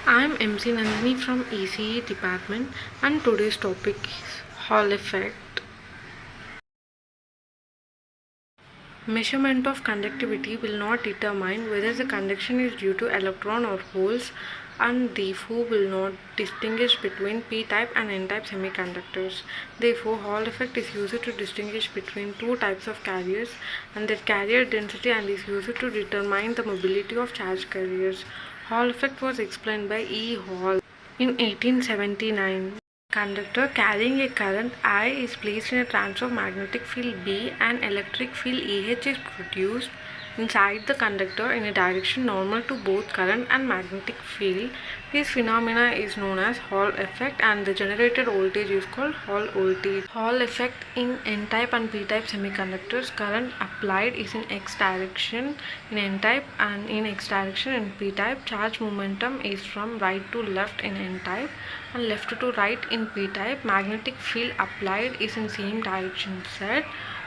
I'm MC Nandini from ECE department and today's topic is Hall effect. Measurement of conductivity will not determine whether the conduction is due to electron or holes and therefore will not distinguish between p-type and n-type semiconductors. Therefore, Hall effect is used to distinguish between two types of carriers and their carrier density and is used to determine the mobility of charged carriers. Hall effect was explained by E. Hall in 1879. Conductor carrying a current I is placed in a transverse magnetic field B and electric field EH is produced inside the conductor in a direction normal to both current and magnetic field. This phenomena is known as Hall effect and the generated voltage is called Hall voltage. Hall effect in n-type and p-type semiconductors. Current applied is in x direction in n-type and in x direction in p-type. Charge momentum is from right to left in n-type and left to right in p-type. Magnetic field applied is in same direction z.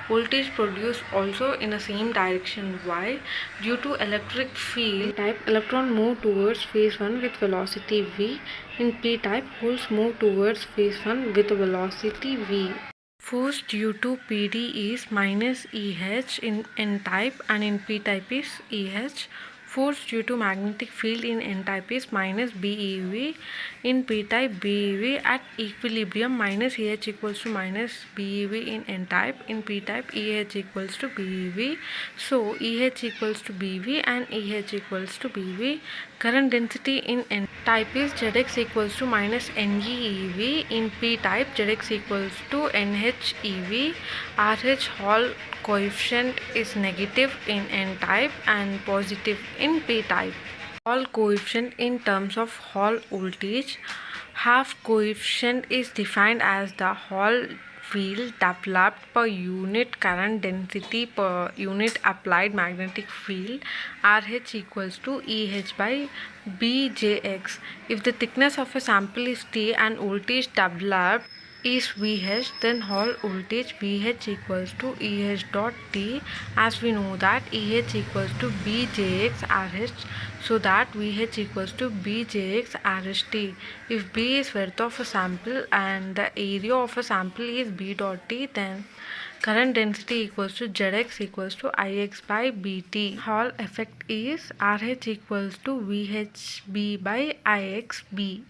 Voltage produced also in the same direction y. Due to electric field type, electron move towards phase 1 with velocity v. In p-type, holes move towards phase 1 with velocity v. Force due to PD is minus EH in n-type and in p-type is EH. Force due to magnetic field in n-type is minus BeV. In p-type, BeV at equilibrium minus EH equals to minus BeV in n-type. In p-type, EH equals to BeV. So, EH equals to BV and EH equals to BV. Current density in n-type is Zx equals to minus NeEV. In p-type, Zx equals to NhEV. RH Hall coefficient is negative in n-type and positive in p-type. Hall coefficient in terms of Hall voltage. Half coefficient is defined as the Hall field developed per unit current density per unit applied magnetic field. RH equals to EH by BJX. If the thickness of a sample is T and voltage developed is VH, then Hall voltage VH equals to EH dot T, as we know that EH equals to BJX RH, so that VH equals to BJX RHT. If B is width of a sample and the area of a sample is B dot T, then current density equals to Zx equals to Ix by Bt. Hall effect is RH equals to VHB by Ixb.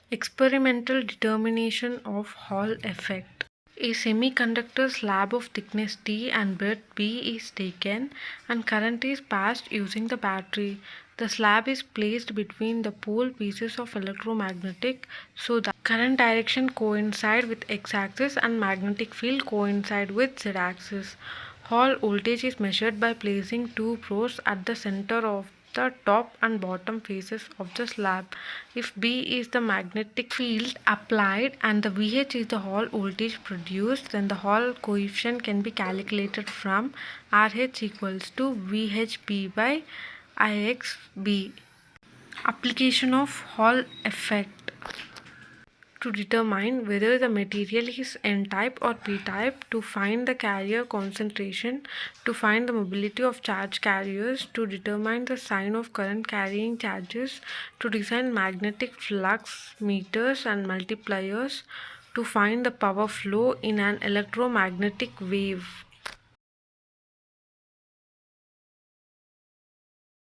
Experimental determination of Hall effect. A semiconductor slab of thickness T and breadth B is taken and current is passed using the battery. The slab is placed between the pole pieces of electromagnetic so that current direction coincide with x-axis and magnetic field coincide with z-axis. Hall voltage is measured by placing two probes at the center of the top and bottom faces of the slab. If B is the magnetic field applied and the VH is the Hall voltage produced, then the Hall coefficient can be calculated from RH equals to VHB by Ixb. Application of Hall effect. To determine whether the material is n-type or p-type, to find the carrier concentration, to find the mobility of charge carriers, to determine the sign of current carrying charges, to design magnetic flux meters and multipliers, to find the power flow in an electromagnetic wave.